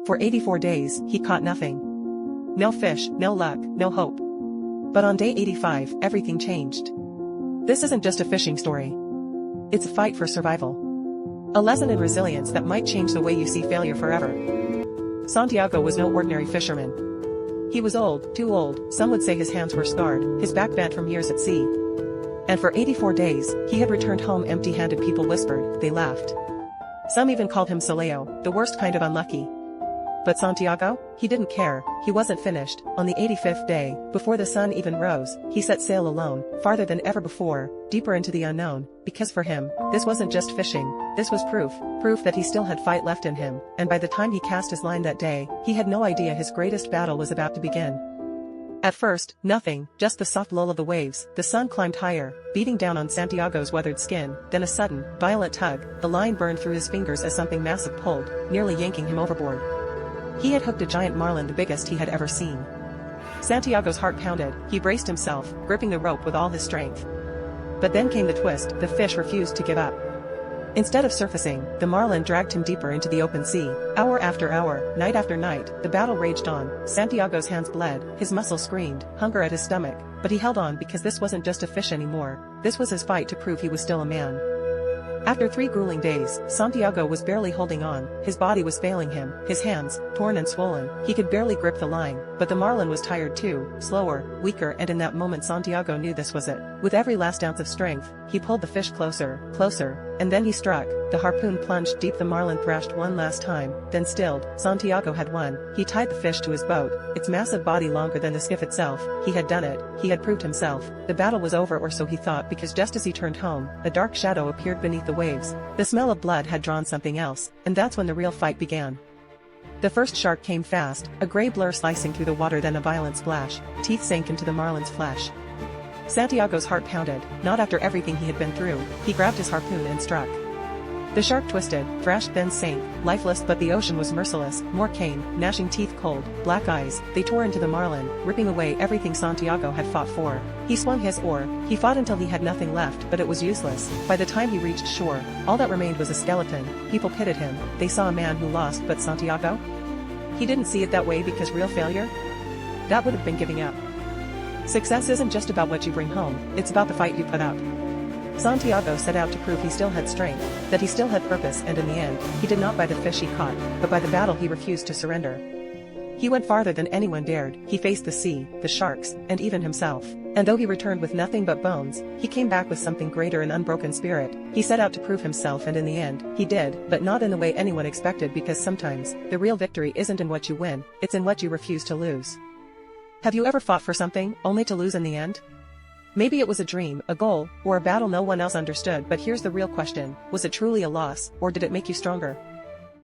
For 84 days, he caught nothing. No fish, no luck, no hope. But on day 85, everything changed. This isn't just a fishing story. It's a fight for survival. A lesson in resilience that might change the way you see failure forever. Santiago was no ordinary fisherman. He was old, too old, some would say his hands were scarred, his back bent from years at sea. And for 84 days, he had returned home empty-handed. People whispered, they laughed. Some even called him Soleo, the worst kind of unlucky. But Santiago? He didn't care, he wasn't finished. On the 85th day, before the sun even rose, he set sail alone, farther than ever before, deeper into the unknown, because for him, this wasn't just fishing, this was proof that he still had fight left in him, and by the time he cast his line that day, he had no idea his greatest battle was about to begin. At first, nothing, just the soft lull of the waves. The sun climbed higher, beating down on Santiago's weathered skin, then a sudden, violent tug. The line burned through his fingers as something massive pulled, nearly yanking him overboard. He had hooked a giant marlin, the biggest he had ever seen. Santiago's heart pounded, he braced himself, gripping the rope with all his strength. But then came the twist, the fish refused to give up. Instead of surfacing, the marlin dragged him deeper into the open sea. Hour after hour, night after night, the battle raged on. Santiago's hands bled, his muscles screamed, hunger at his stomach. But he held on because this wasn't just a fish anymore. This was his fight to prove he was still a man. After 3 grueling days, Santiago was barely holding on, his body was failing him, his hands, torn and swollen, he could barely grip the line, but the marlin was tired too, slower, weaker, and in that moment Santiago knew this was it. With every last ounce of strength, he pulled the fish closer, and then he struck. The harpoon plunged deep, the marlin thrashed one last time, then stilled. Santiago had won. He tied the fish to his boat, its massive body longer than the skiff itself. He had done it, he had proved himself. The battle was over, or so he thought, because just as he turned home, a dark shadow appeared beneath the waves. The smell of blood had drawn something else, and that's when the real fight began. The first shark came fast, a gray blur slicing through the water, then a violent splash. Teeth sank into the marlin's flesh. Santiago's heart pounded, not after everything he had been through. He grabbed his harpoon and struck. The shark twisted, thrashed, then sank, lifeless, but the ocean was merciless. More came, gnashing teeth, cold, black eyes. They tore into the marlin, ripping away everything Santiago had fought for. He swung his oar, he fought until he had nothing left, but it was useless. By the time he reached shore, all that remained was a skeleton. People pitied him, they saw a man who lost, but Santiago? He didn't see it that way, because real failure? That would have been giving up. Success isn't just about what you bring home, it's about the fight you put up. Santiago set out to prove he still had strength, that he still had purpose, and in the end, he did not by the fish he caught, but by the battle he refused to surrender. He went farther than anyone dared. He faced the sea, the sharks, and even himself. And though he returned with nothing but bones, he came back with something greater, an unbroken spirit. He set out to prove himself, and in the end, he did, but not in the way anyone expected, because sometimes, the real victory isn't in what you win, it's in what you refuse to lose. Have you ever fought for something, only to lose in the end? Maybe it was a dream, a goal, or a battle no one else understood, but here's the real question: was it truly a loss, or did it make you stronger?